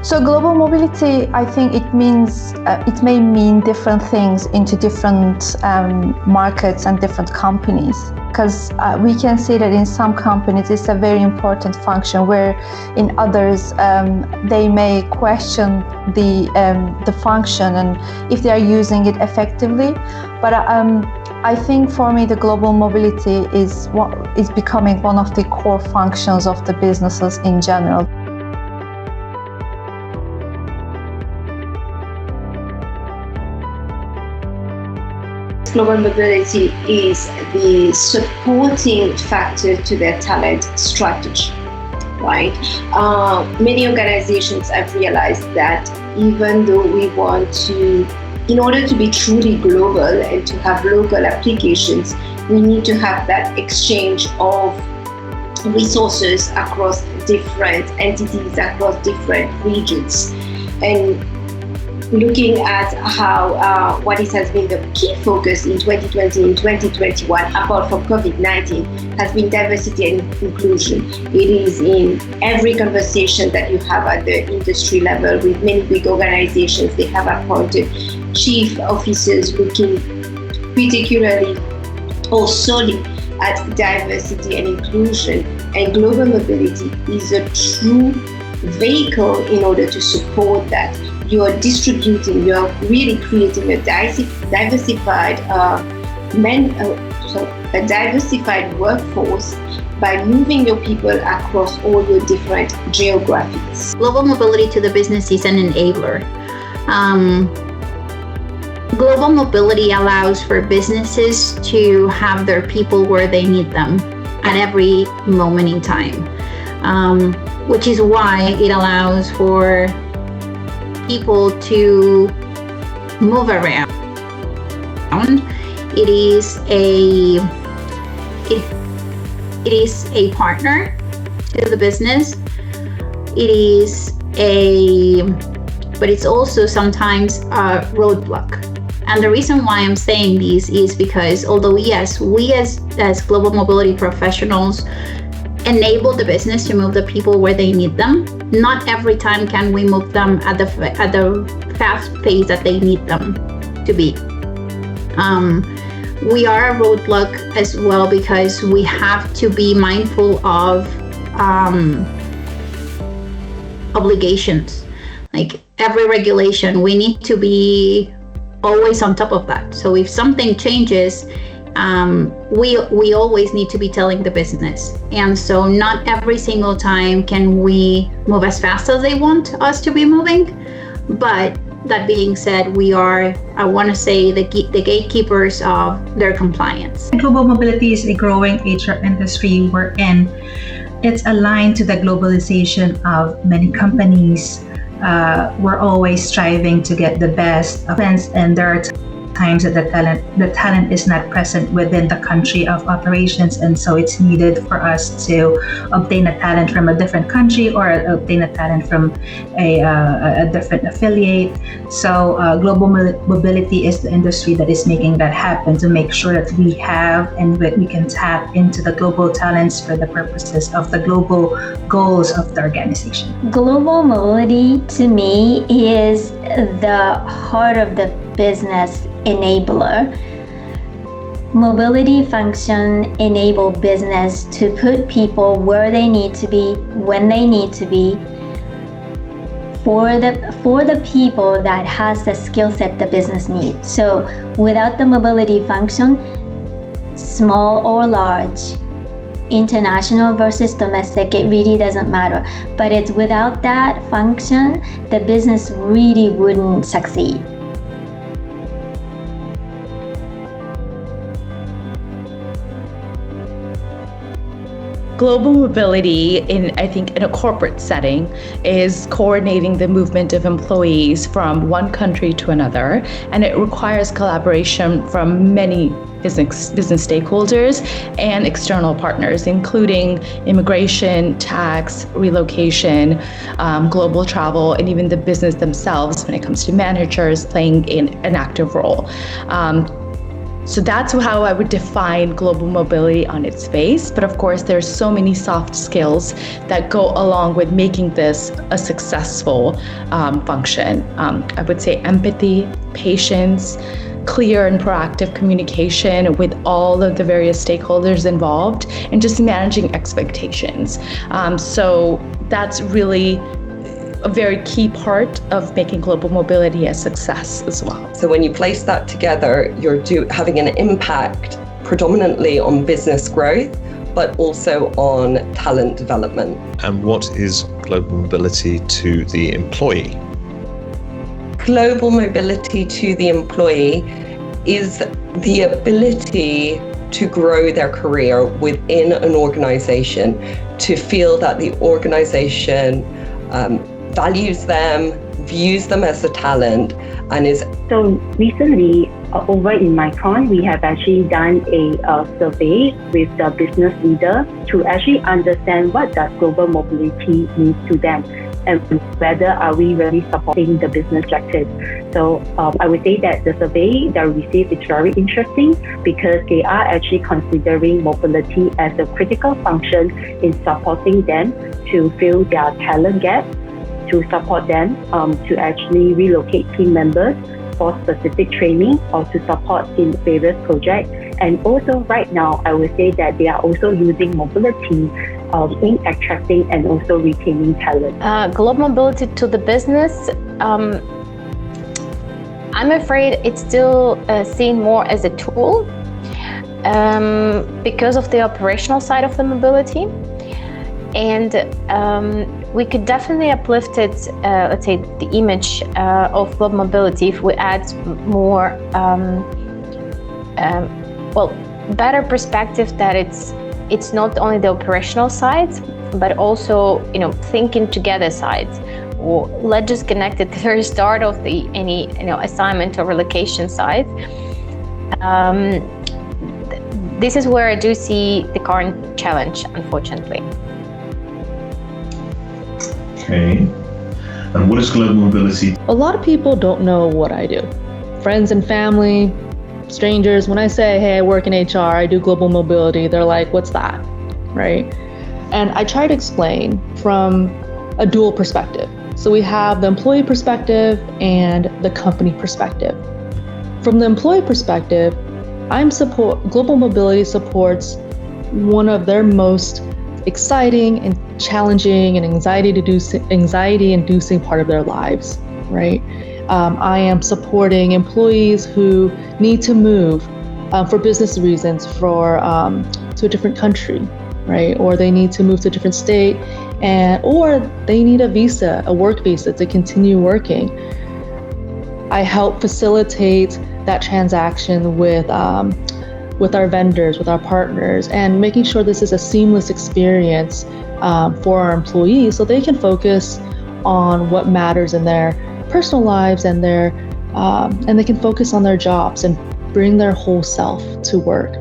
So global mobility, I think it means it may mean different things into different markets and different companies. Because we can see that in some companies it's a very important function, where in others they may question the function and if they are using it effectively. But I think for me the global mobility is becoming one of the core functions of the businesses in general. Global mobility is the supporting factor to their talent strategy, right? Many organizations have realized that even though we want to, in order to be truly global and to have local applications, we need to have that exchange of resources across different entities, across different regions. And looking at how what has been the key focus in 2020 and 2021, apart from COVID-19, has been diversity and inclusion. It is in every conversation that you have at the industry level with many big organizations. They have appointed chief officers looking particularly or solely at diversity and inclusion. And global mobility is a true vehicle in order to support that. You're distributing, you're really creating a diversified workforce by moving your people across all your different geographies. Global mobility to the business is an enabler. Global mobility allows for businesses to have their people where they need them at every moment in time, which is why it allows for people to move around. It is a partner to the business. But it's also sometimes a roadblock. And the reason why I'm saying this is because although yes, we as global mobility professionals enable the business to move the people where they need them, not every time can we move them at the fast pace that they need them to be. We are a roadblock as well because we have to be mindful of obligations. Like every regulation, we need to be always on top of that. So if something changes, we always need to be telling the business. And so not every single time can we move as fast as they want us to be moving. But that being said, we are, I want to say, the gatekeepers of their compliance. Global mobility is a growing HR industry wherein it's aligned to the globalization of many companies. We're always striving to get the best, and there are times that the talent is not present within the country of operations, and so it's needed for us to obtain a talent from a different country or obtain a talent from a different affiliate. So global mobility is the industry that is making that happen, to make sure that we have and we can tap into the global talents for the purposes of the global goals of the organization. Global mobility to me is the heart of the business enabler. Mobility function enable business to put people where they need to be, when they need to be, for the people that has the skill set the business needs. So without the mobility function, small or large, international versus domestic, it really doesn't matter. But it's without that function, the business really wouldn't succeed. Global mobility in a corporate setting is coordinating the movement of employees from one country to another, and it requires collaboration from many business stakeholders and external partners, including immigration, tax, relocation, global travel, and even the business themselves when it comes to managers playing an active role. So that's how I would define global mobility on its face. But of course, there's so many soft skills that go along with making this a successful function. I would say empathy, patience, clear and proactive communication with all of the various stakeholders involved, and just managing expectations. So that's really a very key part of making global mobility a success as well. So when you place that together, you're having an impact predominantly on business growth, but also on talent development. And what is global mobility to the employee? Global mobility to the employee is the ability to grow their career within an organization, to feel that the organization values them, views them as a talent, and is... So recently, over in Micron, we have actually done a survey with the business leader to actually understand what does global mobility mean to them, and whether are we really supporting the business objectives. So I would say that the survey that we received is very interesting, because they are actually considering mobility as a critical function in supporting them to fill their talent gap, to support them to actually relocate team members for specific training or to support in various projects. And also right now, I would say that they are also using mobility in attracting and also retaining talent. Global mobility to the business, I'm afraid it's still seen more as a tool because of the operational side of the mobility. And we could definitely uplift it, let's say, the image of global mobility if we add more, better perspective that it's not only the operational side, but also, thinking together sides. Or let's just connect at the very start of any assignment or relocation side. This is where I do see the current challenge, unfortunately. Okay. And what is global mobility? A lot of people don't know what I do. Friends and family, strangers, when I say, hey, I work in HR, I do global mobility, they're like, what's that? Right? And I try to explain from a dual perspective. So we have the employee perspective and the company perspective. From the employee perspective, global mobility supports one of their most exciting and challenging and anxiety-inducing part of their lives, right? I am supporting employees who need to move for business reasons to a different country, right? Or they need to move to a different state, or they need a work visa to continue working. I help facilitate that transaction with our vendors, with our partners, and making sure this is a seamless experience for our employees, so they can focus on what matters in their personal lives and they can focus on their jobs and bring their whole self to work.